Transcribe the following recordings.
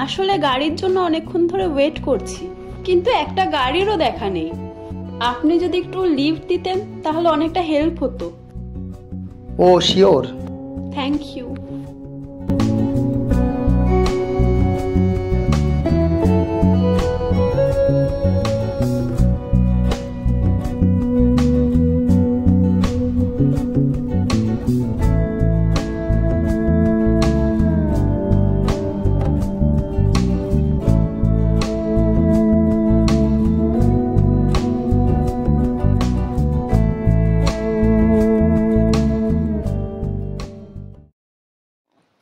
আসলে গাড়ির জন্য অনেকক্ষণ ধরে ওয়েট করছি, কিন্তু একটা গাড়িরও দেখা নেই। আপনি যদি একটু লিফট দিতেন তাহলে অনেকটা হেল্প হতো। ও শিওর। Thank you.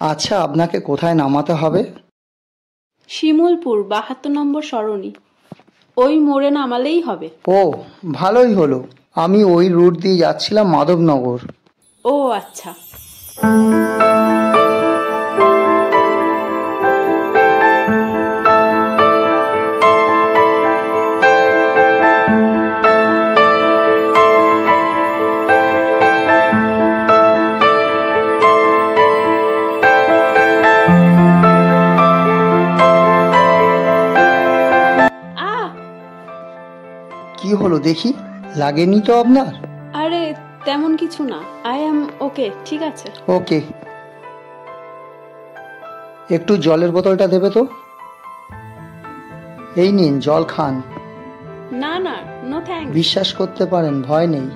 আচ্ছা, আপনাকে কোথায় নামাতে হবে? শিমুলপুর 72 নম্বর সরণি। ওই মোড়ে নামালেই হবে। ও ভালোই হলো, আমি ওই রুট দিয়ে যাচ্ছিলাম মাধবনগর। ও আচ্ছা। কি হলো দেখি, লাগেনি তো আপনার? আরে তেমন কিছু না, আই এম ওকে। ঠিক আছে। ওকে, একটু জলের বোতলটা দেবে তো। এই নিন, জল খান। না না, নো থ্যাঙ্কস। বিশ্বাস করতে পারেন, ভয় নেই।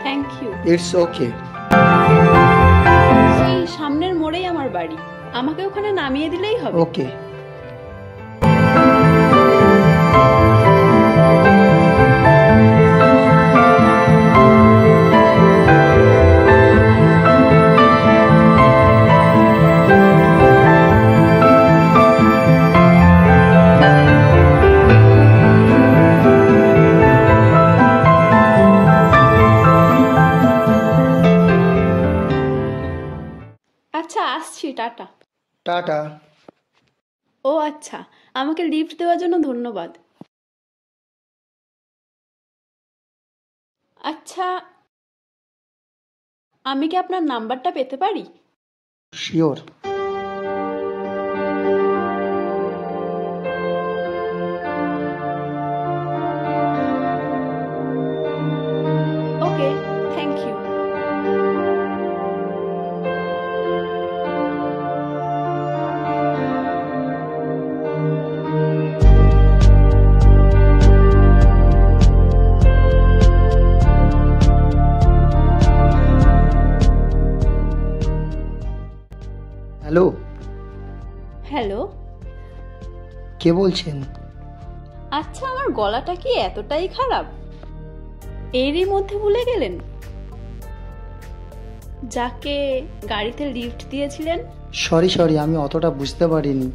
Thank you. It's okay. সেই সামনের মোড়েই আমার বাড়ি, আমাকে ওখানে নামিয়ে দিলেই হবে। ওকে। আচ্ছা আসছি, টাটা। টাটা। ও আচ্ছা, আমাকে লিফট দেওয়ার জন্য ধন্যবাদ। আচ্ছা, আমি কি আপনার নাম্বারটা পেতে পারি? Sure. Okay, thank you. Hello. Hello. কে বলছেন? আচ্ছা, আমার গলাটা কি এতটাই খারাপ? এরই মধ্যে ভুলে গেলেন যাকে গাড়িতে লিফট দিয়েছিলেন? সরি, আমি অতটা বুঝতে পারিনি।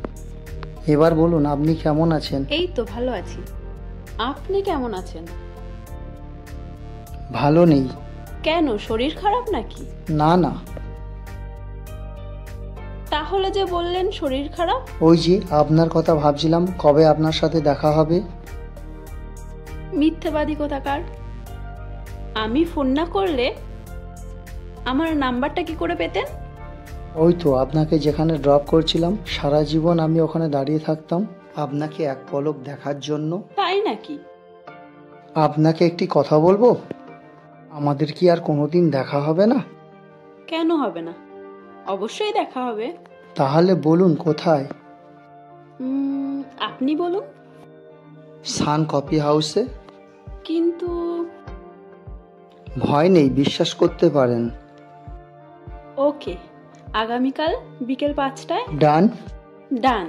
এবার বলুন, আপনি কেমন আছেন? এই তো ভালো আছি। আপনি কেমন আছেন? ভালো নেই। কেন, শরীর খারাপ নাকি? না না। তাহলে যে বললেন শরীর খারাপ? ওই যে আপনার কথা ভাবছিলাম, কবে আপনার সাথে দেখা হবে। মিথ্যেবাদী কোথাকার। আমি ফোন না করলে আমার নাম্বারটা কি করে পেতেন? ওই তো আপনাকে যেখানে ড্রপ করছিলাম, সারা জীবন আমি ওখানে দাঁড়িয়ে থাকতাম আপনাকে এক পলক দেখার জন্য। তাই নাকি? আপনাকে একটি কথা বলবো? আমাদের কি আর কোনোদিন দেখা হবে না? কেন হবে না, অবশ্যই দেখা হবে। তাহলে বলুন কোথায়? আপনি বলুন। সান কফি হাউসে। কিন্তু ভয় নেই, বিশ্বাস করতে পারেন। ওকে, আগামীকাল বিকেল 5টায়। ডান। ডান।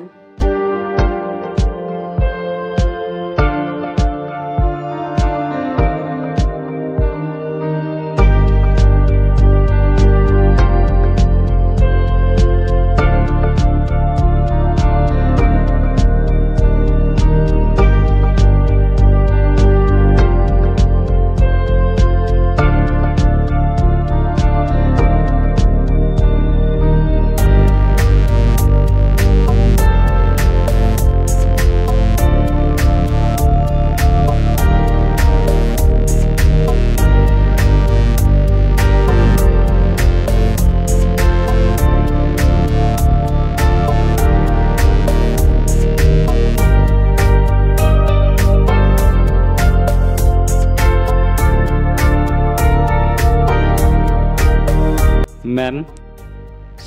ম্যাম।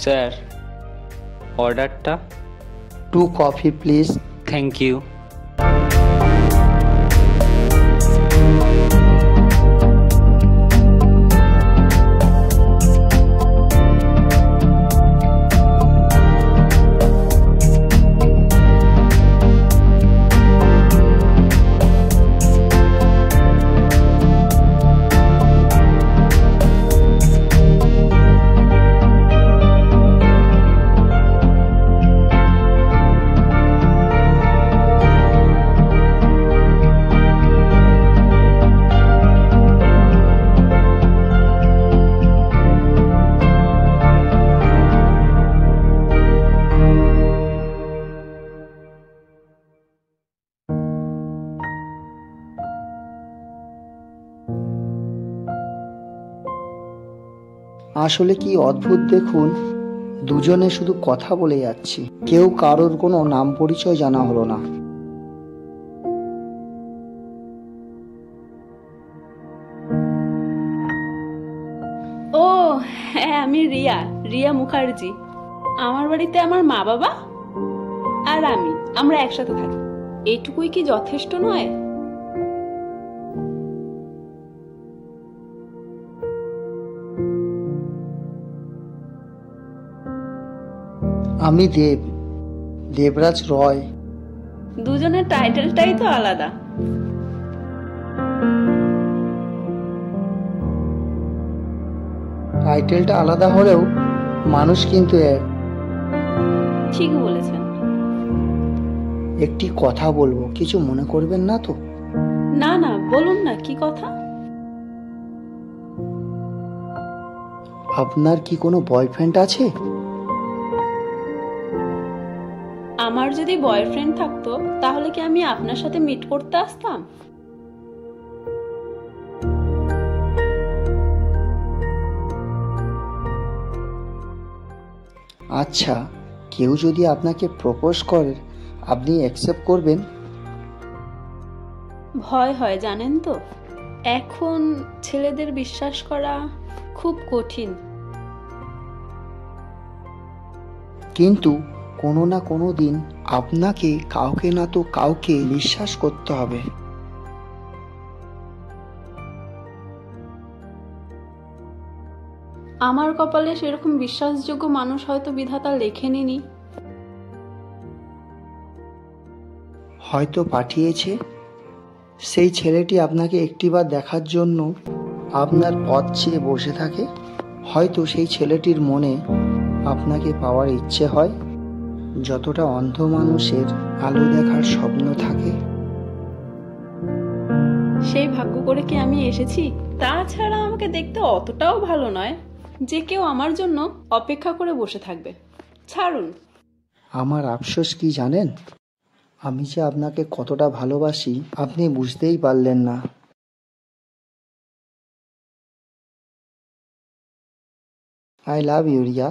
স্যার, অর্ডারটা? 2 কফি প্লিজ। Thank you. আসলে কি অদ্ভুত দেখুন, দুজনে শুধু কথা বলে যাচ্ছি, কেউ কারোর কোনো নাম পরিচয় জানা হলো না। ও হ্যাঁ, আমি রিয়া, রিয়া মুখার্জি। আমার বাড়িতে আমার মা বাবা আর আমরা একসাথে থাকি। এইটুকুই কি যথেষ্ট নয়? আমি দেবরাজ রয়। দুজনের টাইটেলটাই তো আলাদা। টাইটেলটা আলাদা হলেও মানুষ কিন্তু এক। ঠিক বলেছেন। একটি কথা বলবো, কিছু মনে করবেন না তো? না না, বলুন না, কি কথা? আপনার কি কোনো বয়ফ্রেন্ড আছে? আমার যদি বয়ফ্রেন্ড থাকতো তাহলে কি আমি আপনার সাথে মিট করতে আসতাম? আচ্ছা, কেউ যদি আপনাকে প্রপোজ করে আপনি অ্যাকসেপ্ট করবেন? ভয় হয় জানেন তো, এখন ছেলেদের বিশ্বাস করা খুব কঠিন। কিন্তু কোনো না কোনো দিন আপনাকে কাউকে না তো কাউকে বিশ্বাস করতে হবে। আমার কপালে সেরকম বিশ্বাসযোগ্য মানুষ হয়তো বিধাতা লেখেনি। হয়তো পাঠিয়েছে। সেই ছেলেটি আপনাকে একটিবার দেখার জন্য আপনার পথ চেয়ে বসে থাকে। হয়তো সেই ছেলেটির মনে আপনাকে পাওয়ার ইচ্ছে হয়, যতটা অন্ধ মানুষের আলো দেখার স্বপ্ন থাকে। সেই ভাগ্য করে কি আমি এসেছি? তাছাড়া আমাকে দেখতে অতটাও ভালো নয় যে কেউ আমার জন্য অপেক্ষা করে বসে থাকবে। ছাড়ুন। আমার আফসোস কি জানেন? আমি যে আপনাকে কতটা ভালোবাসি আপনি বুঝতেই পারলেন না। I love you Riya.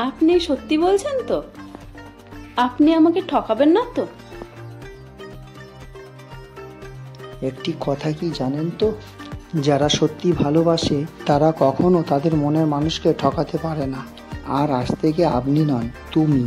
আপনি সত্যি বলছেন তো? আপনি আমাকে ঠকাবেন না তো? একটি কথা কি জানেন তো, যারা সত্যি ভালোবাসে তারা কখনো তাদের মনের মানুষকে ঠকাতে পারে না। আর আজ থেকে আপনি নন, তুমি।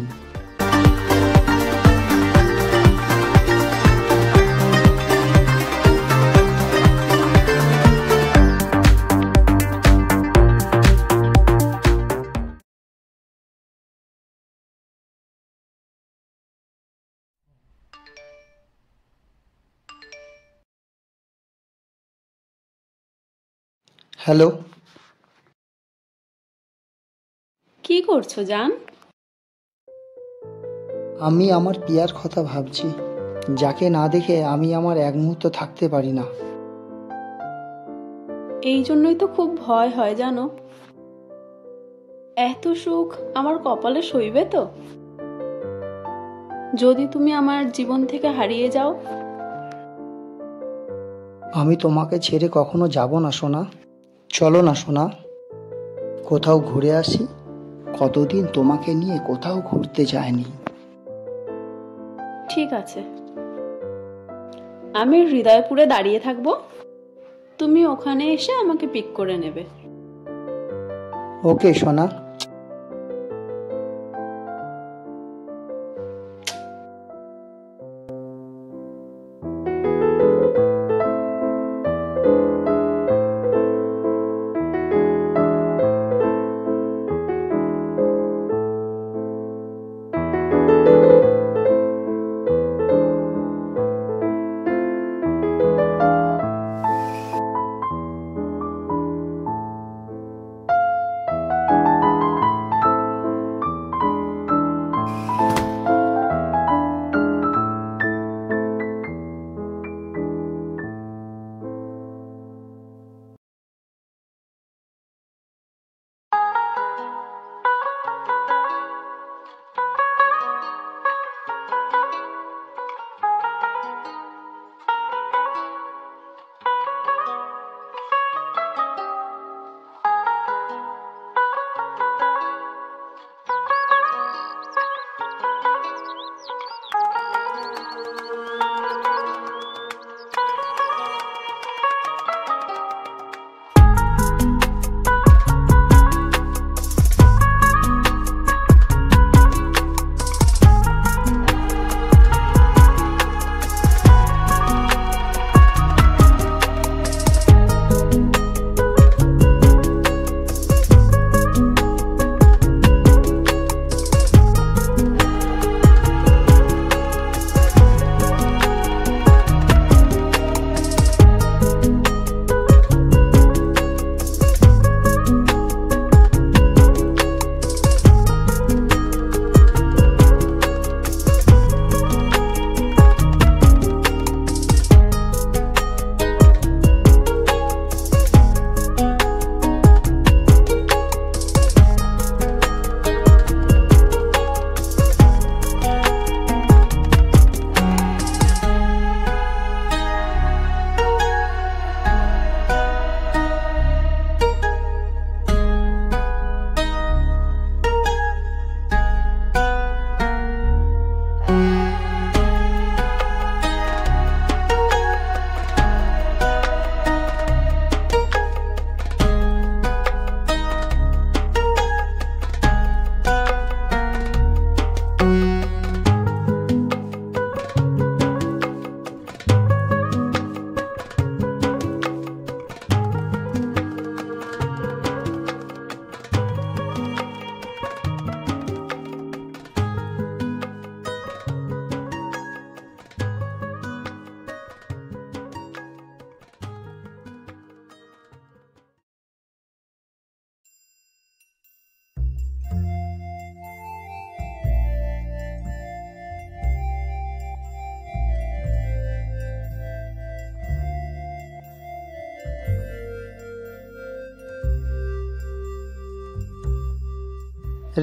হ্যালো। কি করছো জান? আমি আমার পিয়ার কথা ভাবছি, যাকে না দেখে আমি আমার এক মুহূর্ত থাকতে পারি না। এই জন্যই তো খুব ভয় হয় জানো। এত সুখ আমার কপালে সইবে তো? যদি তুমি আমার জীবন থেকে হারিয়ে যাও? আমি তোমাকে ছেড়ে কখনো যাব না সোনা। চলো না সোনা, কোথাও ঘুরে আসি। কতদিন তোমাকে নিয়ে কোথাও ঘুরতে যায়নি। ঠিক আছে, আমি হৃদয়পুরে দাঁড়িয়ে থাকবো, তুমি ওখানে এসে আমাকে পিক করে নেবে। ওকে সোনা।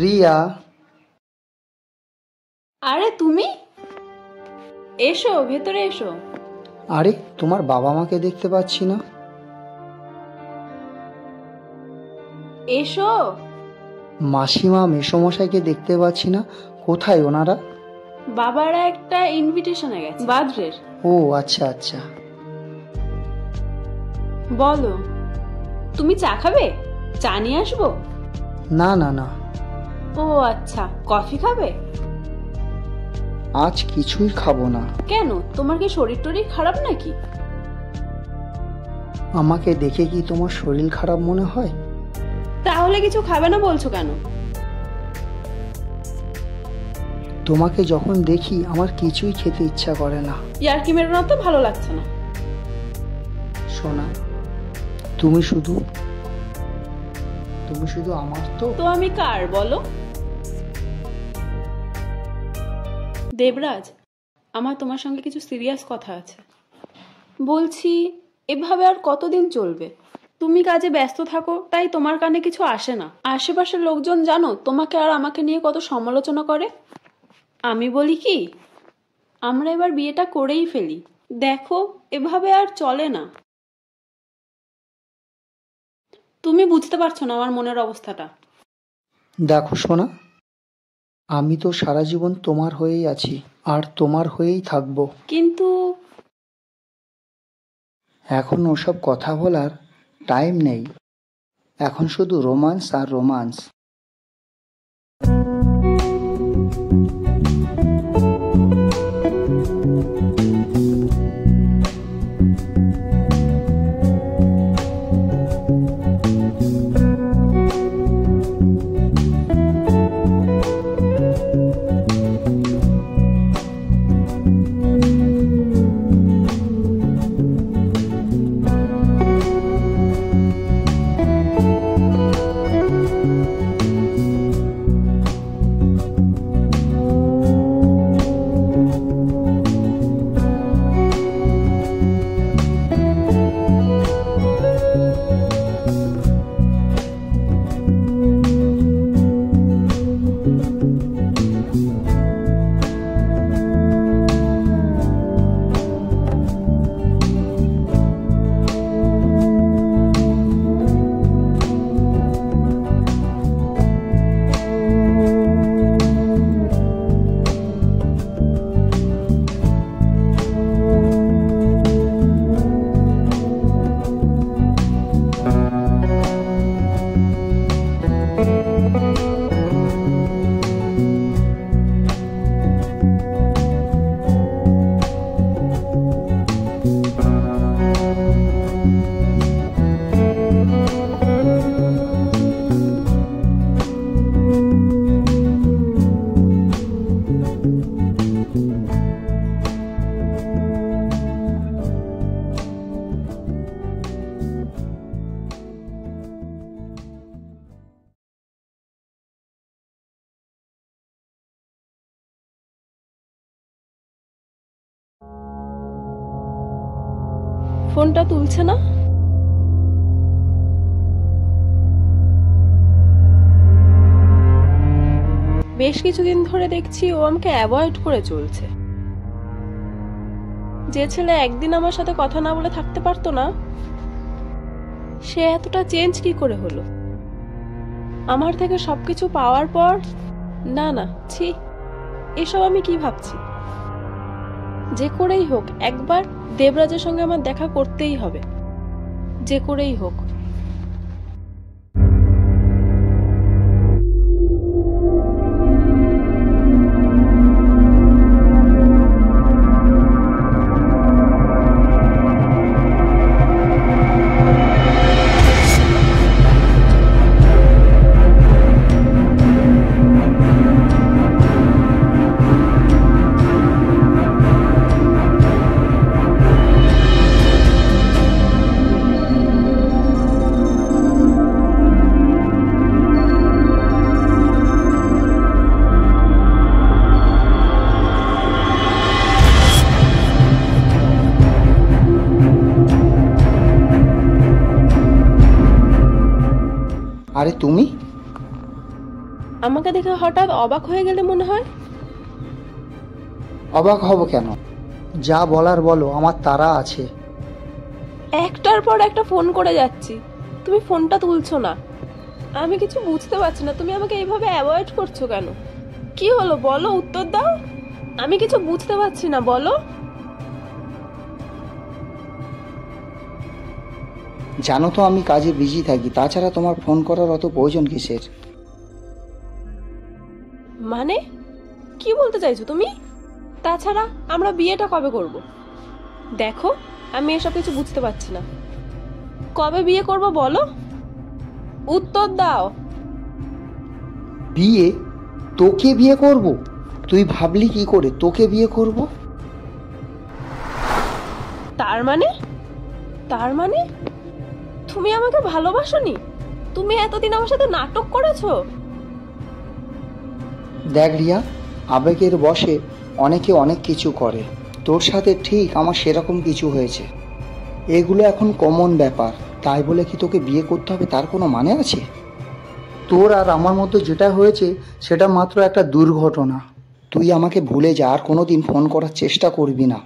রিয়া, আরে তুমি এসো, ভেতরে এসো। আরে তোমার বাবা মাকে দেখতে পাচ্ছি না। এসো। মাসিমা মেসোমশাইকে দেখতে পাচ্ছি না, কোথায় ওনারা? বাবারা একটা ইনভিটেশনে গেছে বাদ্রের। ও আচ্ছা আচ্ছা। বলো, তুমি চা খাবে? চা নিয়ে আসবো? না না না। ও আচ্ছা, কফি খাবে? আজ কিছুই খাবো না। কেন, তোমার কি শরীর টরীর খারাপ নাকি? আমাকে দেখে কি তোমার শরীর খারাপ মনে হয়? তাহলে কিছু খাবে না বলছো কেন? তোমাকে যখন দেখি আমার কিছুই খেতে ইচ্ছা করে না। ইয়ার্কি মেরো না তো, ভালো লাগছে না। সোনা, তুমি শুধু আমার তো। তো আমি কার বলো? দেবরাজ, আমার তোমার সঙ্গে কিছু সিরিয়াস কথা আছে। বলছি, এভাবে আর কতদিন চলবে? তুমি কাজে ব্যস্ত থাকো, তাই তোমার কানে কিছু আসে না। আশেপাশের লোকজন জানো তোমাকে আর আমাকে নিয়ে কত সমালোচনা করে। আমি বলি কি, আমরা এবার বিয়েটা করেই ফেলি। দেখো, এভাবে আর চলে না। তুমি বুঝতে পারছো না আমার মনের অবস্থাটা। দেখো সোনা, আমি তো সারা জীবন তোমার হয়েই আছি। আর তোমার হয়েই থাকবো। কিন্তু এখন ওসব কথা বলার টাইম নেই, এখন শুধু রোমান্স আর রোমান্স। ফোনটা তুলছে না। বেশ কিছুদিন ধরে দেখছি ও আমাকে অ্যাভয়েড করে চলছে। যে ছেলে একদিন আমার সাথে কথা না বলে থাকতে পারতো না, সে এতটা চেঞ্জ কি করে হলো? আমার থেকে সবকিছু পাওয়ার পর? না না, ছি, এসব আমি কি ভাবছি। যে করেই হোক একবার দেবরাজের সঙ্গে আমার দেখা করতেই হবে, যে করেই হোক। আরে তুমি আমাকে দেখে হঠাৎ অবাক হয়ে গেলে মনে হয়। অবাক হব কেন? যা বলার বলো, আমার তাড়া আছে। একটার পর একটা ফোন করে যাচ্ছি, তুমি ফোনটা তুলছো না। আমি কিছু বুঝতে পারছি না, তুমি আমাকে এইভাবে অ্যাভয়েড করছো কেন? কি হলো বলো, উত্তর দাও। আমি কিছু বুঝতে পারছি না, বলো। জানো তো আমি কাজে বিজি থাকি, তাছাড়া তোমার ফোন করার অত প্রয়োজন কিসের? মানে কি বলতে চাইছো তুমি? তাছাড়া আমরা বিয়েটা কবে করব? দেখো, আমি এসব কিছু বুঝতে পারছি না। কবে বিয়ে করব বলো, উত্তর দাও। বিয়ে? তোকে বিয়ে করব? তুই ভাবলি কি করে তোকে বিয়ে করব? তার মানে তুমি আমাকে ভালোবাসোনি? তুমি এতদিন আমার সাথে নাটক করেছো। দেখ রিয়া, আবেগের বশে অনেকে অনেক কিছু করে। তোর সাথে ঠিক আমার সেরকম কিছু হয়েছে। এগুলো এখন কমন ব্যাপার, তাই বলে কি তোকে বিয়ে করতে হবে তার কোনো মানে আছে? তোর আর আমার মধ্যে যেটা হয়েছে সেটা মাত্র একটা দুর্ঘটনা। তুই আমাকে ভুলে যা, আর কোনোদিন ফোন করার চেষ্টা করবি না।